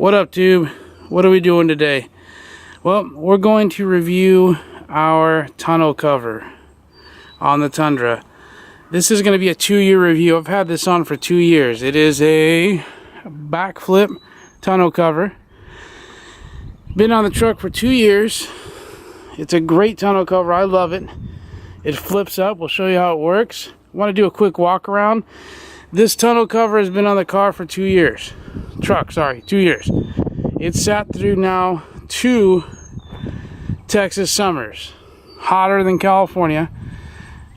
What up, Tube? What are we doing today? Well, we're going to review our tonneau cover on the Tundra. This is going to be a 2-year review. I've had this on for 2 years. It is a BakFlip tonneau cover. Been on the truck for 2 years. It's a great tonneau cover. I love it. It flips up. We'll show you how it works. I want to do a quick walk around. This tonneau cover has been on the car for 2 years. 2 years. It's sat through now 2 Texas summers. Hotter than California,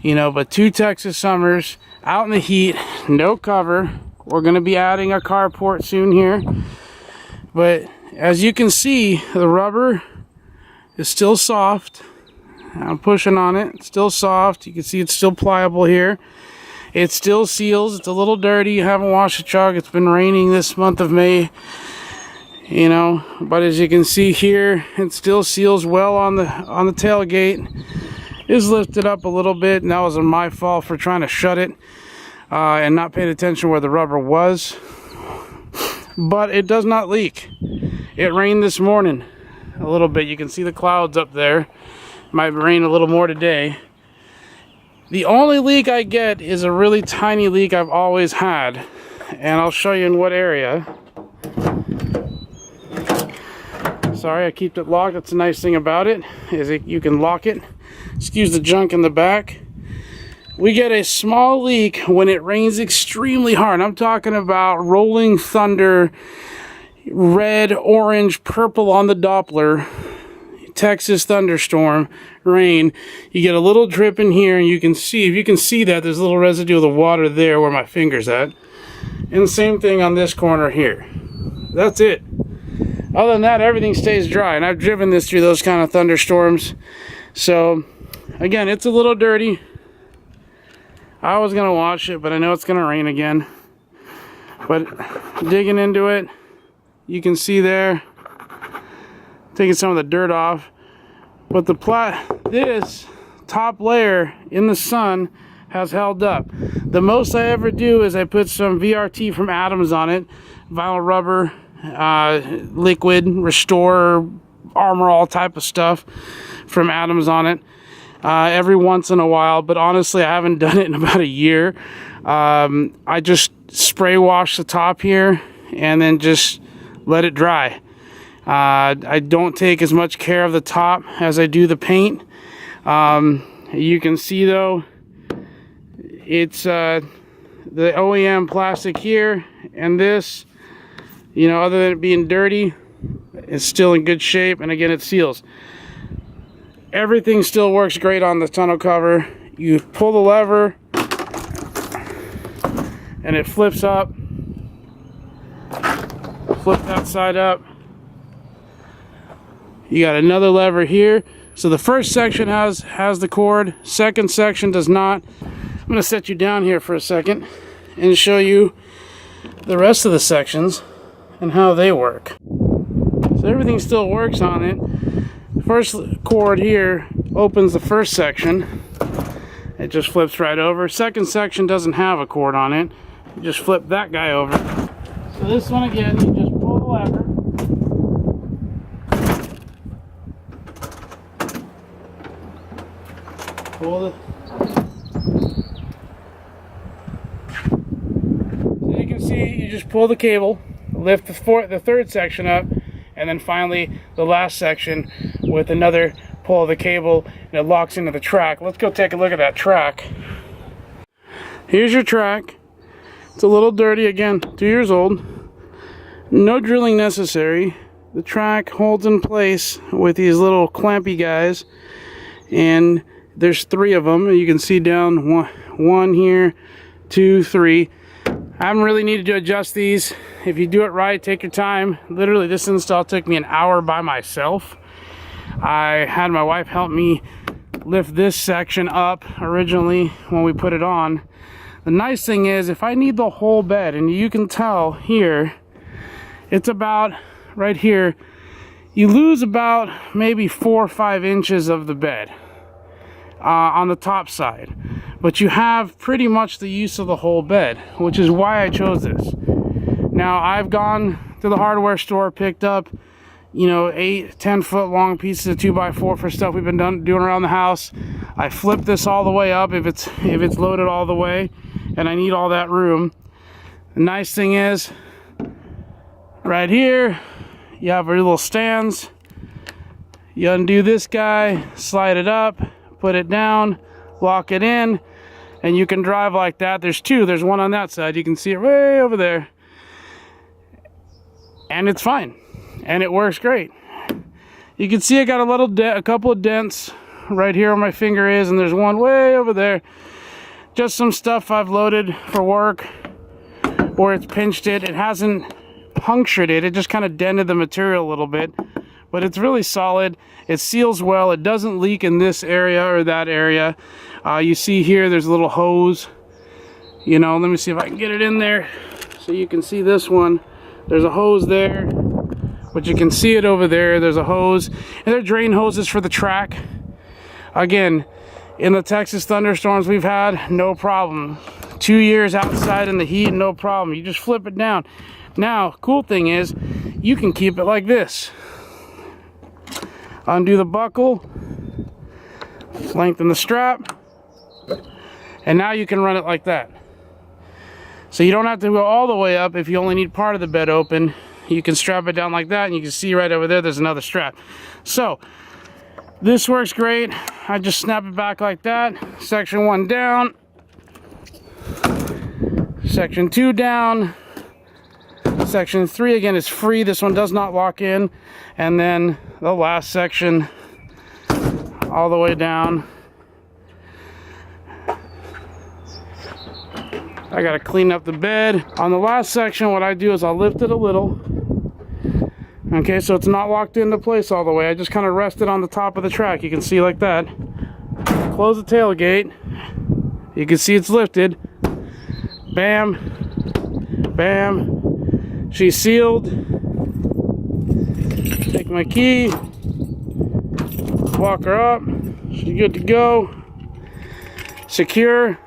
you know, but 2 Texas summers out in the heat, no cover. We're going to be adding a carport soon here. But as you can see, the rubber is still soft. I'm pushing on it. It's still soft. You can see it's still pliable here. It still seals. It's a little dirty. You haven't washed the truck. It's been raining this month of May, you know, but as you can see here, it still seals well on the tailgate. Is lifted up a little bit, and that was my fault for trying to shut it and not paying attention where the rubber was. But it does not leak. It rained this morning a little bit. You can see the clouds up there. Might rain a little more today. The only leak I get is a really tiny leak I've always had, and I'll show you in what area. Sorry, I keep it locked. That's the nice thing about it, is you can lock it. Excuse the junk in the back. We get a small leak when it rains extremely hard. I'm talking about rolling thunder, red, orange, purple on the Doppler. Texas thunderstorm rain. You get a little drip in here, and you can see, if you can see that, there's a little residue of the water there where my finger's at. And the same thing on this corner here. That's it. Other than that, everything stays dry, and I've driven this through those kind of thunderstorms. So again, it's a little dirty. I was gonna wash it, but I know it's gonna rain again. But digging into it, you can see there, taking some of the dirt off, but this top layer in the sun has held up. The most I ever do is I put some VRT from Adams on it, vinyl rubber, liquid, restore, Armor All type of stuff from Adams on it every once in a while, but honestly I haven't done it in about a year. I just spray wash the top here and then just let it dry. I don't take as much care of the top as I do the paint. You can see though, it's the OEM plastic here, and this, you know, other than it being dirty, it's still in good shape, and again, it seals. Everything still works great on the tonneau cover. You pull the lever and it flips up. Flip that side up. You got another lever here. So the first section has the cord, second section does not. I'm going to set you down here for a second and show you the rest of the sections and how they work. So everything still works on it. The first cord here opens the first section. It just flips right over. Second section doesn't have a cord on it. You just flip that guy over. So this one again, you just pull the lever. So you can see, you just pull the cable, lift the third section up, and then finally the last section with another pull of the cable, and it locks into the track. Let's go take a look at that track. Here's your track. It's a little dirty, again, 2 years old. No drilling necessary. The track holds in place with these little clampy guys, and there's 3 of them. You can see down one here, 2, 3. I haven't really needed to adjust these. If you do it right, take your time. Literally, this install took me an hour by myself. I had my wife help me lift this section up originally when we put it on. The nice thing is, if I need the whole bed, and you can tell here, it's about right here, you lose about maybe 4 or 5 inches of the bed on the top side, but you have pretty much the use of the whole bed, which is why I chose this. Now I've gone to the hardware store, picked up, you know, 8-10 foot long pieces of 2x4 for stuff we've been doing around the house. I flip this all the way up if it's loaded all the way, and I need all that room. The nice thing is, right here, you have your little stands. You undo this guy, slide it up, put it down, lock it in, and you can drive like that. There's two. There's one on that side. You can see it way over there. And it's fine. And it works great. You can see I got a couple of dents right here where my finger is, and there's one way over there. Just some stuff I've loaded for work, or it's pinched it. It hasn't punctured it. It just kind of dented the material a little bit. But it's really solid. It seals well. It doesn't leak in this area or that area. You see here, there's a little hose. You know, let me see if I can get it in there so you can see this one. There's a hose there, but you can see it over there. There's a hose, and they're drain hoses for the track. Again, in the Texas thunderstorms we've had, no problem. 2 years outside in the heat, no problem. You just flip it down. Now, cool thing is, you can keep it like this. Undo the buckle, lengthen the strap, and now you can run it like that. So you don't have to go all the way up if you only need part of the bed open. You can strap it down like that, and you can see right over there, there's another strap. So, this works great. I just snap it back like that. Section 1 down. Section 2 down. Section 3 again is free. This one does not lock in. And then the last section all the way down. I gotta clean up the bed. On the last section, what I do is I'll lift it a little. Okay, so it's not locked into place all the way. I just kind of rest it on the top of the track. You can see like that. Close the tailgate. You can see it's lifted. Bam. Bam. She's sealed. Take my key. Walk her up. She's good to go. Secure.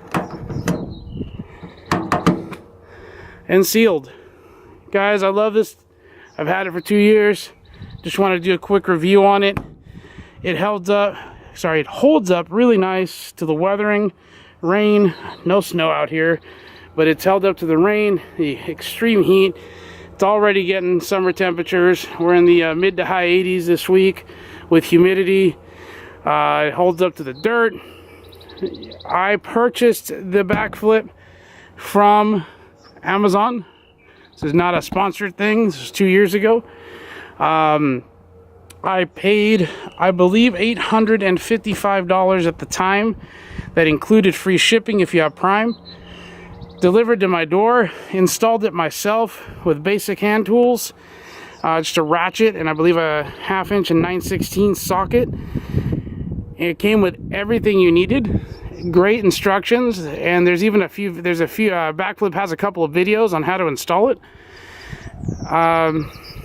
And sealed. Guys, I love this. I've had it for 2 years. Just want to do a quick review on it. It holds up really nice to the weathering, rain. No snow out here, but it's held up to the rain, the extreme heat. It's already getting summer temperatures. We're in the mid to high 80s this week with humidity. It holds up to the dirt. I purchased the BakFlip from Amazon. This is not a sponsored thing. This was 2 years ago. I paid, I believe, $855 at the time. That included free shipping if you have Prime. Delivered to my door. Installed it myself with basic hand tools. Just a ratchet and I believe a 1/2 inch and 9/16 socket. It came with everything you needed. Great instructions, and there's a few BakFlip has a couple of videos on how to install it.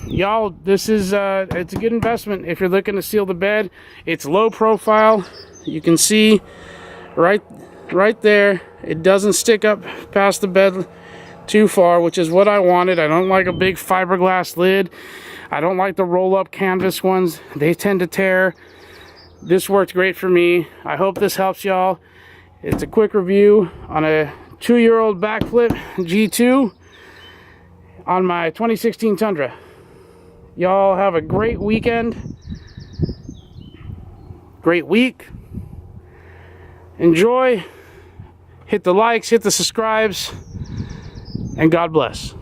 Y'all, this is it's a good investment if you're looking to seal the bed. It's low profile. You can see right there, it doesn't stick up past the bed too far, which is what I wanted. I don't like a big fiberglass lid. I don't like the roll-up canvas ones. They tend to tear. This worked great for me. I hope this helps y'all. It's a quick review on a 2-year-old BakFlip G2 on my 2016 Tundra. Y'all have a great weekend, great week. Enjoy. Hit the likes, hit the subscribes, and God bless.